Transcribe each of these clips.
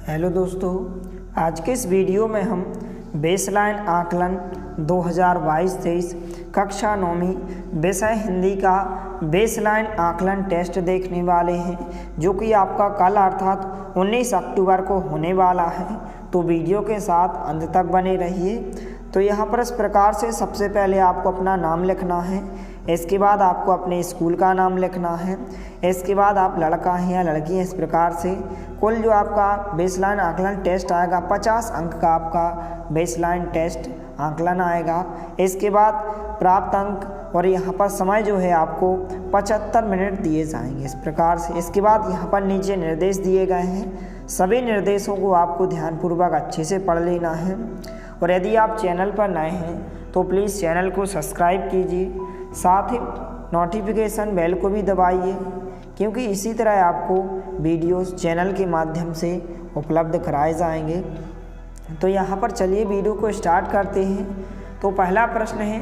Hello दोस्तों, आज के इस वीडियो में हम बेसलाइन आकलन 2022-23 कक्षा 9वीं विषय हिंदी का बेसलाइन आकलन टेस्ट देखने वाले हैं, जो कि आपका कल अर्थात 19 अक्टूबर को होने वाला है। तो वीडियो के साथ अंत तक बने रहिए। तो यहाँ पर इस प्रकार से सबसे पहले आपको अपना नाम लिखना है, इसके बाद आपको अपने स्कूल का नाम लिखना है, इसके बाद आप लड़का हैं या लड़की हैं। इस प्रकार से कुल जो आपका बेसलाइन आकलन टेस्ट आएगा 50 अंक का आपका बेसलाइन टेस्ट आकलन आएगा। इसके बाद प्राप्त अंक और यहाँ पर समय जो है आपको 75 मिनट दिए जाएंगे इस प्रकार से। इसके बाद यहाँ पर नीचे निर्देश दिए गए हैं, सभी निर्देशों को आपको ध्यानपूर्वक अच्छे से पढ़ लेना है। और यदि आप चैनल पर नए हैं तो प्लीज़ चैनल को सब्सक्राइब कीजिए, साथ ही नोटिफिकेशन बेल को भी दबाइए, क्योंकि इसी तरह आपको वीडियोस चैनल के माध्यम से उपलब्ध कराए जाएंगे। तो यहाँ पर चलिए वीडियो को स्टार्ट करते हैं। तो पहला प्रश्न है,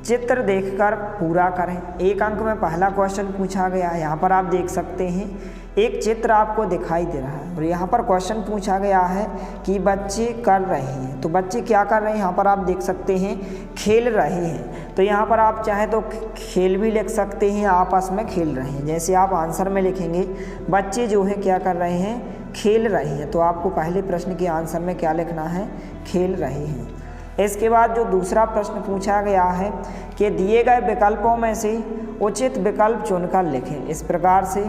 चित्र देखकर पूरा करें। 1 अंक में पहला क्वेश्चन पूछा गया है। यहाँ पर आप देख सकते हैं एक चित्र आपको दिखाई दे रहा है और यहाँ पर क्वेश्चन पूछा गया है कि बच्चे कर रहे हैं। तो बच्चे क्या कर रहे हैं, यहाँ पर आप देख सकते हैं खेल रहे हैं। तो यहाँ पर आप चाहे तो खेल भी लिख सकते हैं, आपस में खेल रहे हैं। जैसे आप आंसर में लिखेंगे बच्चे जो है क्या कर रहे हैं, खेल रहे हैं। तो आपको पहले प्रश्न के आंसर में क्या लिखना है, खेल रहे हैं। इसके बाद जो दूसरा प्रश्न पूछा गया है कि दिए गए विकल्पों में से उचित विकल्प चुनकर लिखें। इस प्रकार से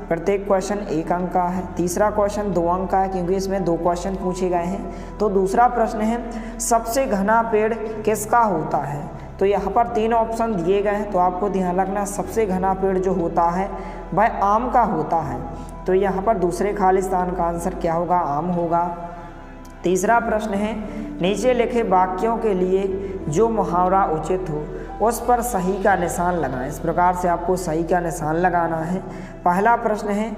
प्रत्येक क्वेश्चन 1 अंक का है। तीसरा क्वेश्चन 2 अंक का है, क्योंकि इसमें 2 क्वेश्चन पूछे गए हैं। तो दूसरा प्रश्न है, सबसे घना पेड़ किसका होता है। तो यहाँ पर 3 ऑप्शन दिए गए हैं, तो आपको ध्यान रखना सबसे घना पेड़ जो होता है वह आम का होता है। तो यहाँ पर दूसरे खाली स्थान का आंसर क्या होगा, आम होगा। तीसरा प्रश्न है, नीचे लिखे वाक्यों के लिए जो मुहावरा उचित हो उस पर सही का निशान लगाएं। इस प्रकार से आपको सही का निशान लगाना है। पहला प्रश्न है,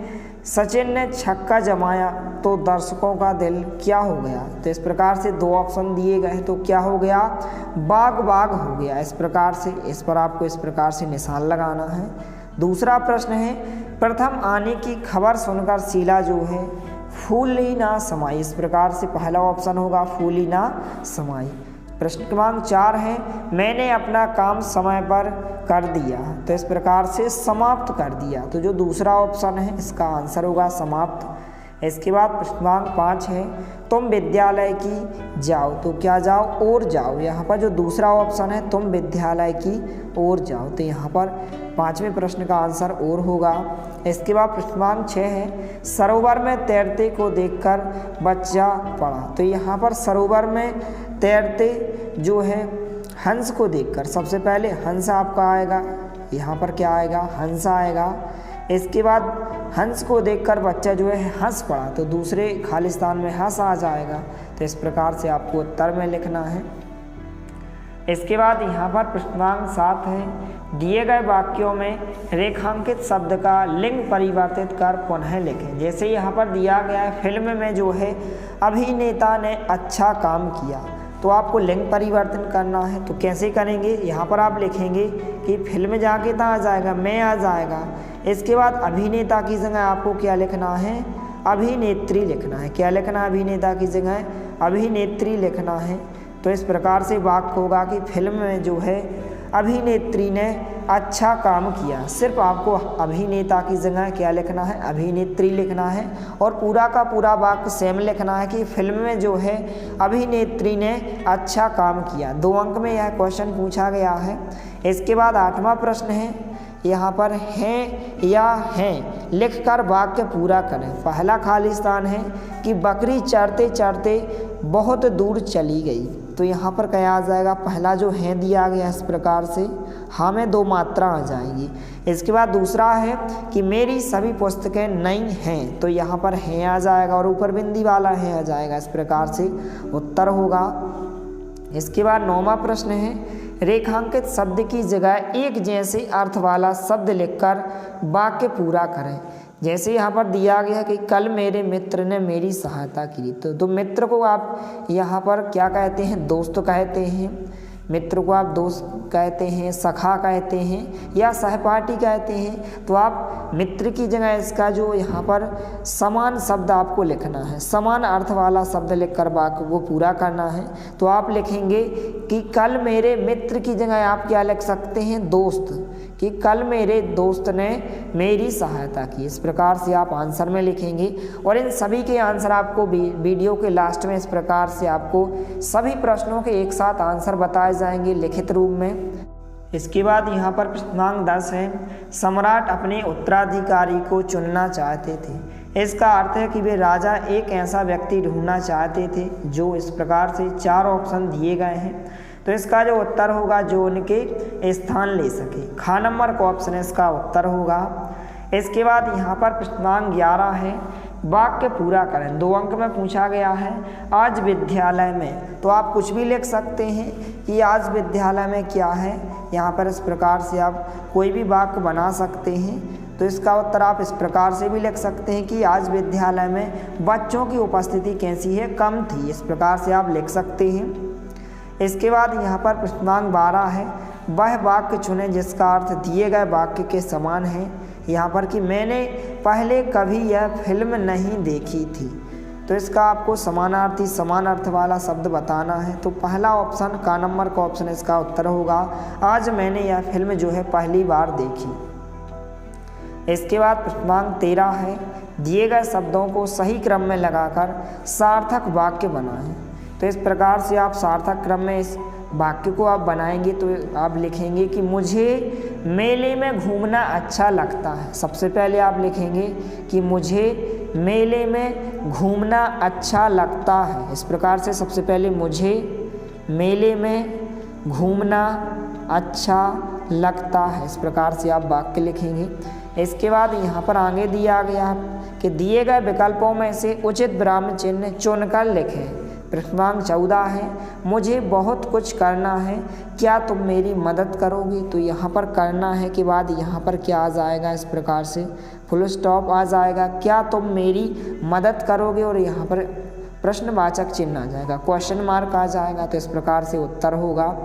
सचिन ने छक्का जमाया तो दर्शकों का दिल क्या हो गया। तो इस प्रकार से 2 ऑप्शन दिए गए हैं, तो क्या हो गया, बाग बाग हो गया। इस प्रकार से इस पर आपको इस प्रकार से निशान लगाना है। दूसरा प्रश्न है, प्रथम आने की खबर सुनकर शीला जो है फूली ना समाई। इस प्रकार से पहला ऑप्शन होगा फूली ना समाई। प्रश्न क्रमांक 4 है, मैंने अपना काम समय पर कर दिया। तो इस प्रकार से समाप्त कर दिया। तो जो दूसरा ऑप्शन है इसका आंसर होगा समाप्त। इसके बाद प्रश्न क्रमांक 5 है, तुम विद्यालय की जाओ। तो क्या जाओ, और जाओ। यहाँ पर जो दूसरा ऑप्शन है तुम विद्यालय की ओर जाओ। तो यहाँ पर 5वें प्रश्न का आंसर और होगा। इसके बाद प्रश्न क्रमांक 6 है, सरोवर में तैरते को देखकर बच्चा पढ़ा। तो यहाँ पर सरोवर में तैरते जो है हंस को देखकर, सबसे पहले हंस आपका आएगा, यहाँ पर क्या आएगा, हंस आएगा। इसके बाद हंस को देखकर बच्चा जो है हंस पड़ा, तो दूसरे खाली स्थान में हंस आ जाएगा। तो इस प्रकार से आपको उत्तर में लिखना है। इसके बाद यहाँ पर प्रश्न क्रमांक 7 है, दिए गए वाक्यों में रेखांकित शब्द का लिंग परिवर्तित कर पुनः लिखें। जैसे यहाँ पर दिया गया है फिल्म में जो है अभिनेता ने अच्छा काम किया, तो आपको लिंग परिवर्तन करना है। तो कैसे करेंगे, यहाँ पर आप लिखेंगे कि फिल्म जाके तो आ जाएगा, मैं आ जाएगा। इसके बाद अभिनेता की जगह आपको क्या लिखना है, अभिनेत्री लिखना है। क्या लिखना है, अभिनेता की जगह अभिनेत्री लिखना है। तो इस प्रकार से वाक्य होगा कि फिल्म में जो है अभिनेत्री ने अच्छा काम किया। सिर्फ आपको अभिनेता की जगह क्या लिखना है, अभिनेत्री लिखना है। और पूरा का पूरा वाक्य सेम लिखना है कि फिल्म में जो है अभिनेत्री ने अच्छा काम किया। 2 अंक में यह क्वेश्चन पूछा गया है। इसके बाद 8वां प्रश्न है, यहाँ पर हैं या हैं लिखकर वाक्य पूरा करें। पहला खाली स्थान है कि बकरी चरते चरते बहुत दूर चली गई। तो यहाँ पर क्या आ जाएगा, पहला जो है दिया गया इस प्रकार से हाँ में 2 मात्रा आ जाएगी। इसके बाद दूसरा है कि मेरी सभी पुस्तकें नई हैं। तो यहाँ पर हैं आ जाएगा और ऊपर बिंदी वाला है आ जाएगा। इस प्रकार से उत्तर होगा। इसके बाद 9वां प्रश्न है, रेखांकित शब्द की जगह एक जैसे अर्थ वाला शब्द लिखकर वाक्य पूरा करें। जैसे यहाँ पर दिया गया कि कल मेरे मित्र ने मेरी सहायता की। तो मित्र को आप यहाँ पर क्या कहते हैं, दोस्त कहते हैं। मित्र को आप दोस्त कहते हैं, सखा कहते हैं या सहपाठी कहते हैं, तो आप मित्र की जगह इसका जो यहाँ पर समान शब्द आपको लिखना है, समान अर्थ वाला शब्द लिखकर वाक्य को पूरा करना है। तो आप लिखेंगे कि कल मेरे मित्र की जगह आप क्या लिख सकते हैं, दोस्त, कि कल मेरे दोस्त ने मेरी सहायता की। इस प्रकार से आप आंसर में लिखेंगे और इन सभी के आंसर आपको वीडियो के लास्ट में इस प्रकार से आपको सभी प्रश्नों के एक साथ आंसर बताए जाएंगे लिखित रूप में। इसके बाद यहाँ पर प्रश्नांक 10 है, सम्राट अपने उत्तराधिकारी को चुनना चाहते थे। इसका अर्थ है कि वे राजा एक ऐसा व्यक्ति ढूंढना चाहते थे जो इस प्रकार से 4 ऑप्शन दिए गए हैं। तो इसका जो उत्तर होगा जो उनके स्थान ले सके, ख नंबर का ऑप्शन इसका उत्तर होगा। इसके बाद यहाँ पर प्रश्नांक 11 है, वाक्य पूरा करें। 2 अंक में पूछा गया है आज विद्यालय में, तो आप कुछ भी लिख सकते हैं कि आज विद्यालय में क्या है। यहाँ पर इस प्रकार से आप कोई भी वाक्य बना सकते हैं। तो इसका उत्तर आप इस प्रकार से भी लिख सकते हैं कि आज विद्यालय में बच्चों की उपस्थिति कैसी है, कम थी। इस प्रकार से आप लिख सकते हैं। इसके बाद यहाँ पर प्रश्नांक 12 है, वह वाक्य चुनें जिसका अर्थ दिए गए वाक्य के समान है। यहाँ पर कि मैंने पहले कभी यह फिल्म नहीं देखी थी, तो इसका आपको समानार्थी समान अर्थ वाला शब्द बताना है। तो पहला ऑप्शन क नंबर का ऑप्शन इसका उत्तर होगा, आज मैंने यह फिल्म जो है पहली बार देखी। इसके बाद प्रश्नांक 13 है, दिए गए शब्दों को सही क्रम में लगाकर सार्थक वाक्य बनाएं। तो इस प्रकार से आप सार्थक क्रम में इस वाक्य को आप बनाएंगे। तो आप लिखेंगे कि मुझे मेले में घूमना अच्छा लगता है। सबसे पहले आप लिखेंगे कि मुझे मेले में घूमना अच्छा लगता है। इस प्रकार से सबसे पहले मुझे मेले में घूमना अच्छा लगता है, इस प्रकार से आप वाक्य लिखेंगे। इसके बाद यहाँ पर आगे दिया गया कि दिए गए विकल्पों में से उचित विराम चिन्ह चुनकर लिखें। प्रश्नांक 14 है, मुझे बहुत कुछ करना है, क्या तुम मेरी मदद करोगे। तो यहाँ पर करना है के बाद यहाँ पर क्या आ जाएगा, इस प्रकार से फुल स्टॉप आ जाएगा, क्या तुम मेरी मदद करोगे, और यहाँ पर प्रश्नवाचक चिन्ह आ जाएगा, क्वेश्चन मार्क आ जाएगा। तो इस प्रकार से उत्तर होगा।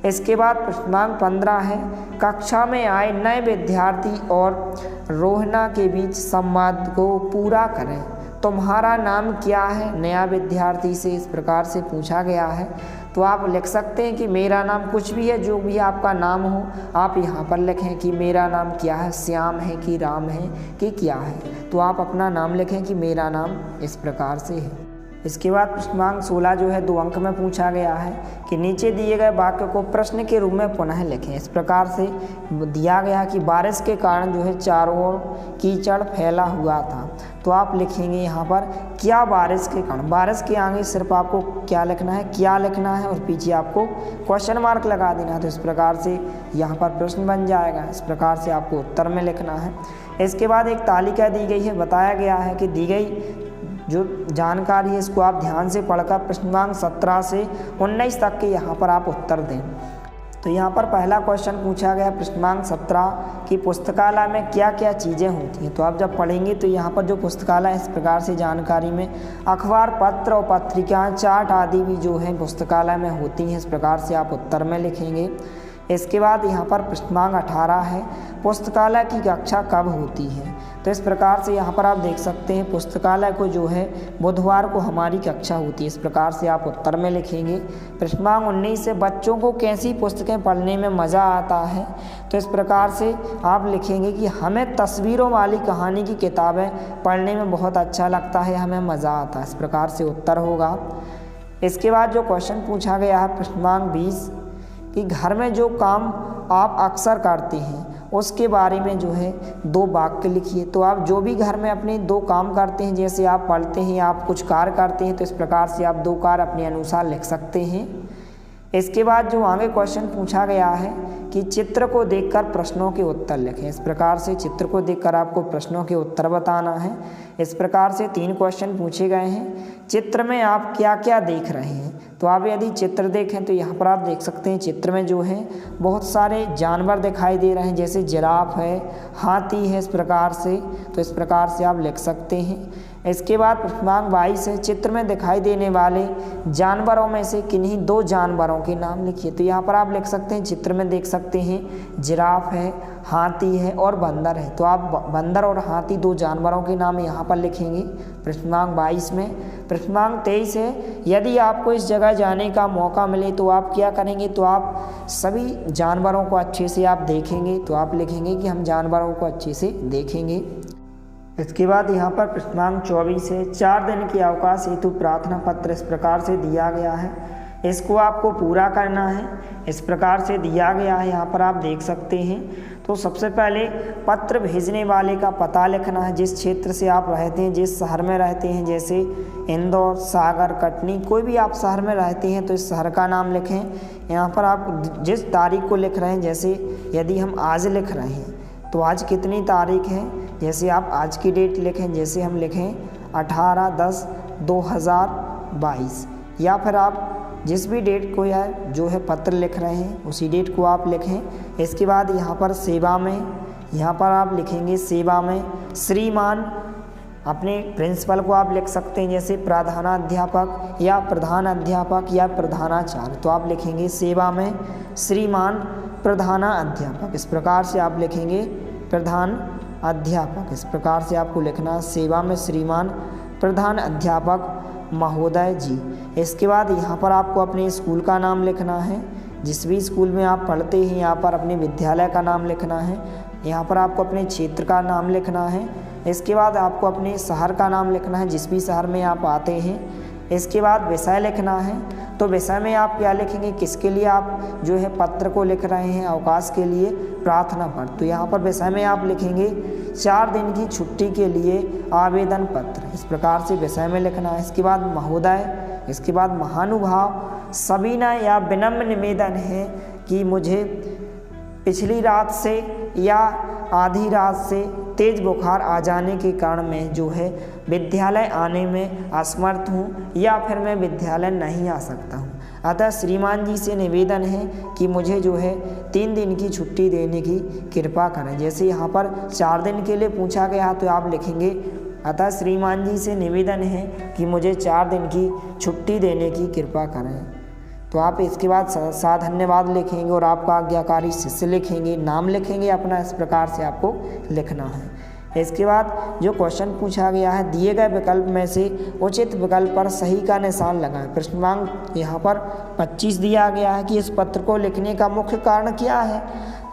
इसके बाद प्रश्नांक 15 है, कक्षा में आए नए विद्यार्थी और रोहना के बीच संवाद को पूरा करें। तुम्हारा नाम क्या है, नया विद्यार्थी से इस प्रकार से पूछा गया है। तो आप लिख सकते हैं कि मेरा नाम, कुछ भी है जो भी आपका नाम हो आप यहाँ पर लिखें कि मेरा नाम क्या है, श्याम है कि राम है कि क्या है। तो आप अपना नाम लिखें कि मेरा नाम इस प्रकार से है। इसके बाद प्रश्नांक 16 जो है 2 अंक में पूछा गया है कि नीचे दिए गए वाक्य को प्रश्न के रूप में पुनः लिखें। इस प्रकार से दिया गया कि बारिश के कारण जो है चारों ओर कीचड़ फैला हुआ था। तो आप लिखेंगे यहाँ पर क्या बारिश के कारण, बारिश के आगे सिर्फ आपको क्या लिखना है, क्या लिखना है, और पीछे आपको क्वेश्चन मार्क लगा देना है। तो इस प्रकार से यहाँ पर प्रश्न बन जाएगा। इस प्रकार से आपको उत्तर में लिखना है। इसके बाद एक तालिका दी गई है, बताया गया है कि दी गई जो जानकारी है इसको आप ध्यान से पढ़कर प्रश्नांक 17 से 19 तक के यहाँ पर आप उत्तर दें। तो यहाँ पर पहला क्वेश्चन पूछा गया प्रश्नांक 17 कि पुस्तकालय में क्या क्या चीज़ें होती हैं। तो आप जब पढ़ेंगे तो यहाँ पर जो पुस्तकालय इस प्रकार से जानकारी में अखबार, पत्र और पत्रिकाएँ, चार्ट आदि भी जो है पुस्तकालय में होती हैं। इस प्रकार से आप उत्तर में लिखेंगे। इसके बाद यहाँ पर प्रश्नांक 18 है, पुस्तकालय की कक्षा कब होती है। तो इस प्रकार से यहाँ पर आप देख सकते हैं पुस्तकालय को जो है बुधवार को हमारी कक्षा होती है। इस प्रकार से आप उत्तर में लिखेंगे। प्रश्नांक 19 से बच्चों को कैसी पुस्तकें पढ़ने में मज़ा आता है। तो इस प्रकार से आप लिखेंगे कि हमें तस्वीरों वाली कहानी की किताबें पढ़ने में बहुत अच्छा लगता है, हमें मज़ा आता है। इस प्रकार से उत्तर होगा। इसके बाद जो क्वेश्चन पूछा गया है प्रश्नांक 20 कि घर में जो काम आप अक्सर करते हैं उसके बारे में जो है 2 वाक्य लिखिए। तो आप जो भी घर में अपने 2 काम करते हैं, जैसे आप पढ़ते हैं, आप कुछ कार्य करते हैं, तो इस प्रकार से आप 2 कार्य अपने अनुसार लिख सकते हैं। इसके बाद जो आगे क्वेश्चन पूछा गया है कि चित्र को देखकर प्रश्नों के उत्तर लिखें। इस प्रकार से चित्र को देखकर आपको प्रश्नों के उत्तर बताना है। इस प्रकार से 3 क्वेश्चन पूछे गए हैं। चित्र में आप क्या क्या देख रहे हैं। तो आप यदि चित्र देखें तो यहाँ पर आप देख सकते हैं चित्र में जो है बहुत सारे जानवर दिखाई दे रहे हैं, जैसे जिराफ है, हाथी है, इस प्रकार से। तो इस प्रकार से आप लिख सकते हैं। इसके बाद प्रश्नांक 22 है, चित्र में दिखाई देने वाले जानवरों में से किन्हीं 2 जानवरों के नाम लिखिए। तो यहाँ पर आप लिख सकते हैं, चित्र में देख सकते हैं जिराफ है, हाथी है और बंदर है। तो आप बंदर और हाथी 2 जानवरों के नाम यहाँ पर लिखेंगे प्रश्नांक 22 में। प्रश्नांक 23 है, यदि आपको इस जगह जाने का मौका मिले तो आप क्या करेंगे? तो आप सभी जानवरों को अच्छे से आप देखेंगे। तो आप लिखेंगे कि हम जानवरों को अच्छे से देखेंगे। इसके बाद यहाँ पर प्रश्नांक 24 है, 4 दिन की अवकाश हेतु प्रार्थना पत्र इस प्रकार से दिया गया है, इसको आपको पूरा करना है। इस प्रकार से दिया गया है, यहाँ पर आप देख सकते हैं। तो सबसे पहले पत्र भेजने वाले का पता लिखना है, जिस क्षेत्र से आप रहते हैं, जिस शहर में रहते हैं, जैसे इंदौर, सागर, कटनी, कोई भी आप शहर में रहते हैं तो इस शहर का नाम लिखें। यहाँ पर आप जिस तारीख को लिख रहे हैं, जैसे यदि हम आज लिख रहे हैं तो आज कितनी तारीख है, जैसे आप आज की डेट लिखें, जैसे हम लिखें 18/10/2022, या फिर आप जिस भी डेट को या जो है पत्र लिख रहे हैं उसी डेट को आप लिखें। इसके बाद यहाँ पर सेवा में, यहाँ पर आप लिखेंगे सेवा में श्रीमान, अपने प्रिंसिपल को आप लिख सकते हैं, जैसे प्रधानाध्यापक या प्रधान अध्यापक या प्रधानाचार्य। तो आप लिखेंगे सेवा में श्रीमान प्रधानाध्यापक, इस प्रकार से आप लिखेंगे प्रधान अध्यापक। इस प्रकार से आपको लिखना सेवा में श्रीमान प्रधान अध्यापक महोदय जी। इसके बाद यहाँ पर आपको अपने स्कूल का नाम लिखना है, जिस भी स्कूल में आप पढ़ते हैं यहाँ पर अपने विद्यालय का नाम लिखना है। यहाँ पर आपको अपने क्षेत्र का नाम लिखना है। इसके बाद आपको अपने शहर का नाम लिखना है, जिस भी शहर में आप आते हैं। इसके बाद विषय लिखना है, तो विषय में आप क्या लिखेंगे, किसके लिए आप जो है पत्र को लिख रहे हैं, अवकाश के लिए प्रार्थना पत्र। तो यहाँ पर विषय में आप लिखेंगे 4 दिन की छुट्टी के लिए आवेदन पत्र, इस प्रकार से विषय में लिखना है। इसके बाद महोदय, इसके बाद महानुभाव, सविनय या विनम्र निवेदन है कि मुझे पिछली रात से या आधी रात से तेज बुखार आ जाने के कारण मैं जो है विद्यालय आने में असमर्थ हूँ या फिर मैं विद्यालय नहीं आ सकता हूँ, अतः श्रीमान जी से निवेदन है कि मुझे जो है 3 दिन की छुट्टी देने की कृपा करें। जैसे यहाँ पर 4 दिन के लिए पूछा गया तो आप लिखेंगे अतः श्रीमान जी से निवेदन है कि मुझे 4 दिन की छुट्टी देने की कृपा करें। तो आप इसके बाद धन्यवाद लिखेंगे और आपका आज्ञाकारी शिष्य लिखेंगे, नाम लिखेंगे अपना, इस प्रकार से आपको लिखना है। इसके बाद जो क्वेश्चन पूछा गया है, दिए गए विकल्प में से उचित विकल्प पर सही का निशान लगाएं। प्रश्नांक यहाँ पर 25 दिया गया है कि इस पत्र को लिखने का मुख्य कारण क्या है।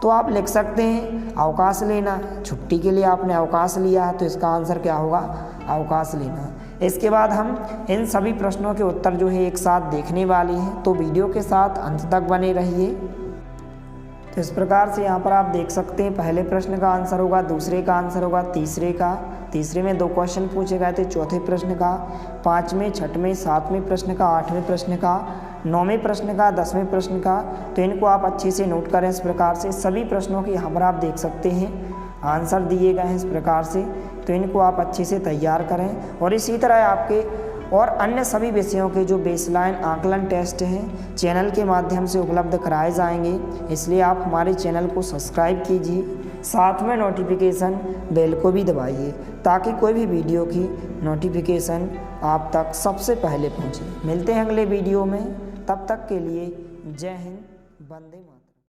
तो आप लिख सकते हैं अवकाश लेना, छुट्टी के लिए आपने अवकाश लिया है, तो इसका आंसर क्या होगा, अवकाश लेना। इसके बाद हम इन सभी प्रश्नों के उत्तर जो है एक साथ देखने वाले हैं, तो वीडियो के साथ अंत तक बने रहिए। तो इस प्रकार से यहाँ पर आप देख सकते हैं, पहले प्रश्न का आंसर होगा, दूसरे का आंसर होगा तीसरे में 2 क्वेश्चन पूछे गए थे, चौथे प्रश्न का, 5वें, 6वें, 7वें प्रश्न का, 8वें प्रश्न का, 9वें प्रश्न का, 10वें प्रश्न का। तो इनको आप अच्छे से नोट करें। इस प्रकार से सभी प्रश्नों के यहाँ पर आप देख सकते हैं आंसर दिए गए हैं इस प्रकार से, तो इनको आप अच्छे से तैयार करें। और इसी तरह आपके और अन्य सभी विषयों के जो बेसलाइन आकलन टेस्ट हैं चैनल के माध्यम से उपलब्ध कराए जाएंगे, इसलिए आप हमारे चैनल को सब्सक्राइब कीजिए, साथ में नोटिफिकेशन बेल को भी दबाइए ताकि कोई भी वीडियो की नोटिफिकेशन आप तक सबसे पहले पहुंचे। मिलते हैं अगले वीडियो में, तब तक के लिए जय हिंद, वंदे मातरम।